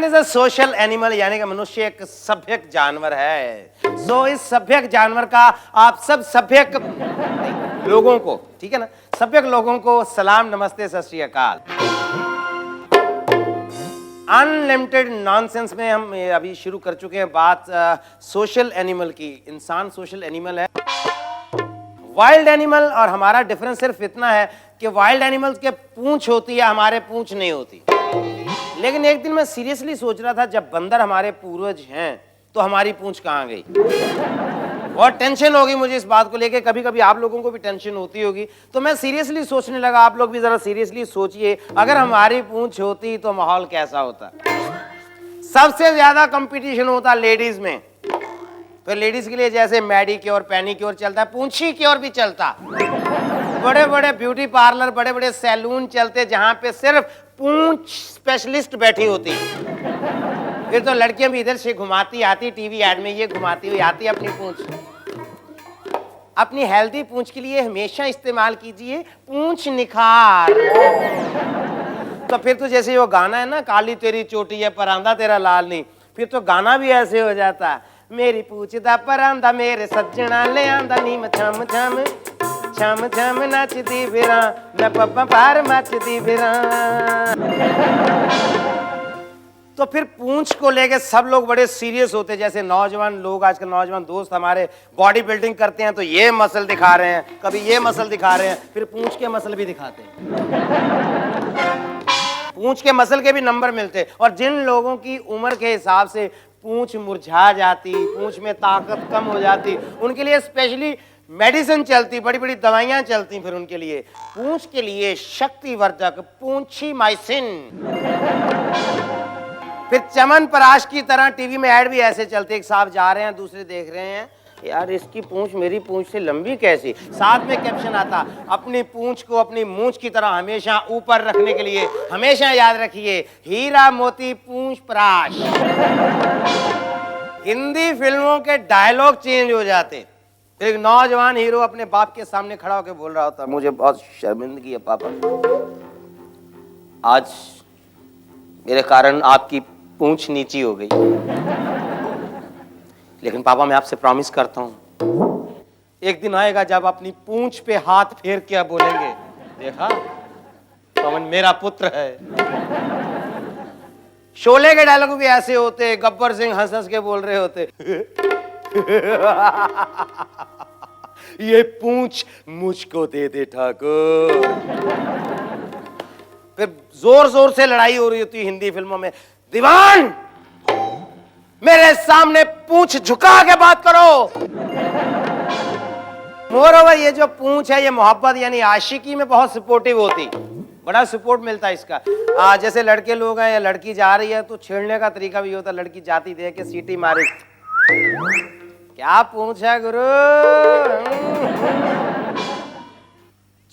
Man is a social animal, यानी कि मनुष्य एक सभ्यक जानवर है। सो इस सभ्यक जानवर का आप सब सभ्यक लोगों को, ठीक है ना, सभ्यक लोगों को सलाम, नमस्ते, सत श्री अकाल। अनलिमिटेड नॉनसेंस में हम अभी शुरू कर चुके हैं बात सोशल एनिमल की। इंसान सोशल एनिमल है। वाइल्ड एनिमल और हमारा डिफरेंस सिर्फ इतना है कि वाइल्ड एनिमल्स के पूंछ होती है, हमारे पूंछ नहीं होती। लेकिन एक दिन मैं सीरियसली सोच रहा था, जब बंदर हमारे पूर्वज हैं तो हमारी पूंछ कहाँ गई। बहुत टेंशन होगी मुझे इस बात को लेके, कभी कभी आप लोगों को भी टेंशन होती होगी। तो मैं सीरियसली सोचने लगा, आप लोग भी जरा सीरियसली सोचिए, अगर हमारी पूंछ होती तो माहौल कैसा होता। सबसे ज्यादा कंपटीशन होता लेडीज में। फिर लेडीज के लिए जैसे मैडिक्योर, पेनिक्योर चलता है, पूंछी क्योर भी चलता। बड़े बड़े ब्यूटी पार्लर, बड़े बड़े सैलून चलते जहां पे सिर्फ पूंछ स्पेशलिस्ट बैठी होती। फिर तो लड़कियां भी इधर से घुमाती आती, टीवी एड में ये घुमाती हुई आती अपनी पूंछ। अपनी हेल्दी पूंछ के लिए हमेशा इस्तेमाल कीजिए पूंछ निखार। तो फिर तो जैसे वो गाना है ना, काली तेरी चोटी है परांदा तेरा लाल नहीं, फिर तो गाना भी ऐसे हो जाता, मेरी पूछ दा परांदा मेरे सज्जना ले आंदा नीम छम छम छम छम नचदी फिरा मैं पप्पा पार मचदी फिरा। तो फिर पूंछ को लेके सब लोग बड़े सीरियस होते, जैसे नौजवान लोग, आजकल नौजवान दोस्त हमारे बॉडी बिल्डिंग करते हैं तो ये मसल दिखा रहे हैं, कभी ये मसल दिखा रहे हैं, फिर पूंछ के मसल भी दिखाते हैं। पूंछ के मसल के भी नंबर मिलते। और जिन लोगों की उम्र के हिसाब से पूंछ मुरझा जाती, पूंछ में ताकत कम हो जाती, उनके लिए स्पेशली मेडिसिन चलती, बड़ी बड़ी दवाइयां चलती। फिर उनके लिए पूंछ के लिए शक्तिवर्धक पूंछी माइसिन। फिर चमन पराश की तरह टीवी में ऐड भी ऐसे चलते, एक साहब जा रहे हैं, दूसरे देख रहे हैं, यार इसकी पूंछ मेरी पूंछ से लंबी कैसी। साथ में कैप्शन आता, अपनी पूंछ को अपनी मूंछ की तरह हमेशा ऊपर रखने के लिए हमेशा याद रखिए हीरा मोती पूंछ पराश। हिंदी फिल्मों के डायलॉग चेंज हो जाते। एक नौजवान हीरो अपने बाप के सामने खड़ा होकर बोल रहा होता, मुझे बहुत शर्मिंदगी है पापा, आज मेरे कारण आपकी पूंछ नीची हो गई, लेकिन पापा मैं आपसे प्रॉमिस करता हूं एक दिन आएगा जब अपनी पूंछ पे हाथ फेर के बोलेंगे, देखा पवन मेरा पुत्र है। शोले के डायलॉग भी ऐसे होते, गब्बर सिंह हंस हंस के बोल रहे होते, ये पूंछ मुझको दे दे ठाकुर। फिर जोर जोर से लड़ाई हो रही होती हिंदी फिल्मों में, दीवान मेरे सामने पूंछ झुका के बात करो। मोरोवर ये जो पूंछ है ये मोहब्बत यानी आशिकी में बहुत सपोर्टिव होती, बड़ा सपोर्ट मिलता है इसका। जैसे लड़के लोग हैं या लड़की जा रही है तो छेड़ने का तरीका भी होता, लड़की जाती देख के सीटी मारी, क्या पूंछ है गुरु।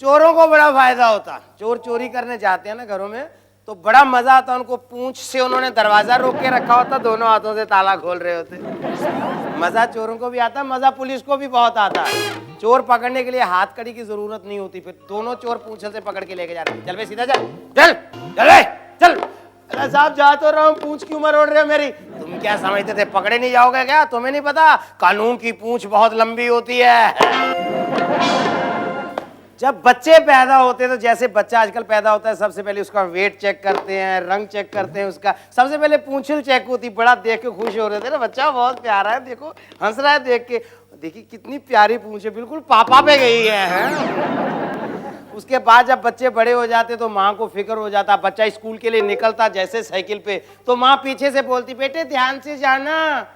चोरों को बड़ा फायदा होता, चोर चोरी करने जाते हैं ना घरों में तो बड़ा मजा आता, उनको पूंछ से उन्होंने दरवाजा रोक के रखा होता, दोनों हाथों से ताला खोल रहे होते। मजा चोरों को भी आता, मजा पुलिस को भी बहुत आता। चोर पकड़ने के लिए हाथ कड़ी की जरूरत नहीं होती, फिर दोनों चोर पूंछ से पकड़ के लेके जा रहे, चल बे सीधा चल चल चल चल। अरे साहब जा तो रहा हूं, पूंछ की उम्र ओढ़ रहे हो मेरी। तुम क्या समझते थे पकड़े नहीं जाओगे क्या, तुम्हें नहीं पता कानून की पूंछ बहुत लंबी होती है। जब बच्चे पैदा होते हैं तो जैसे बच्चा आजकल पैदा होता है सबसे पहले उसका वेट चेक करते हैं, रंग चेक करते हैं उसका, सबसे पहले पूंछल चेक होती, बड़ा देख के खुश हो रहे थे ना, बच्चा बहुत प्यारा है, देखो हंस रहा है देख के, देखिए कितनी प्यारी पूंछ है, बिल्कुल पापा पे गई है। उसके बाद जब बच्चे बड़े हो जाते तो माँ को फिक्र हो जाता, बच्चा स्कूल के लिए निकलता जैसे साइकिल पे तो माँ पीछे से बोलती, बेटे ध्यान से जाना,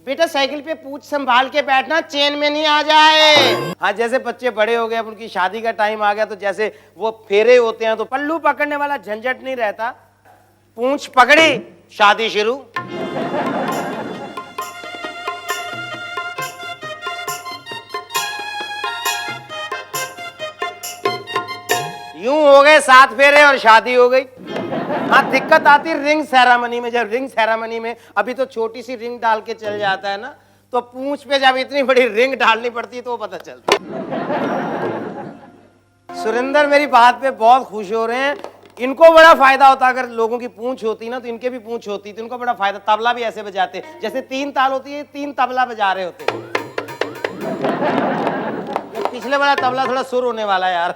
बेटा साइकिल पे पूंछ संभाल के बैठना, चेन में नहीं आ जाए। हाँ जैसे बच्चे बड़े हो गए, अब उनकी शादी का टाइम आ गया तो जैसे वो फेरे होते हैं तो पल्लू पकड़ने वाला झंझट नहीं रहता, पूंछ पकड़ी शादी शुरू। यूं हो गए 7 फेरे और शादी हो गई। हाँ दिक्कत आती रिंग सेरेमनी में, जब रिंग सेरेमनी में अभी तो छोटी सी रिंग डाल के चल जाता है ना, तो पूंछ पे जब इतनी बड़ी रिंग डालनी पड़ती है तो पता चलता। सुरेंद्र मेरी बात पे बहुत खुश हो रहे हैं, इनको बड़ा फायदा होता, अगर लोगों की पूंछ होती ना तो इनके भी पूंछ होती तो इनको बड़ा फायदा। तबला भी ऐसे बजाते, जैसे 3 ताल होती है, 3 तबला बजा रहे होते। पिछले वाला तबला थोड़ा सुर होने वाला यार।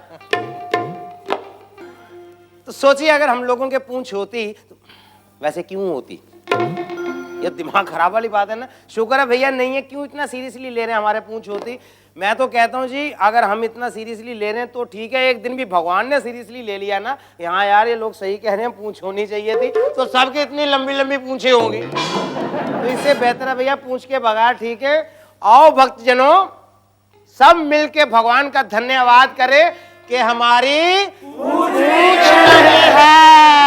तो सोचिए अगर हम लोगों के पूंछ होती तो वैसे क्यों होती? ये दिमाग खराब वाली बात है ना। शुक्र है भैया नहीं है, क्यों इतना सीरियसली ले रहे हैं हमारे पूंछ होती। मैं तो कहता हूँ जी अगर हम इतना सीरियसली ले रहे हैं तो ठीक है, एक दिन भी भगवान ने सीरियसली ले लिया ना, यहाँ यार ये लोग सही कह रहे हैं पूंछ होनी चाहिए थी, तो सबके इतनी लंबी लंबी पूंछे होंगी। तो इससे बेहतर है भैया पूंछ के बगैर ठीक है। आओ भक्तजनों सब मिलके भगवान का धन्यवाद करें कि हमारी पूंछ नहीं है।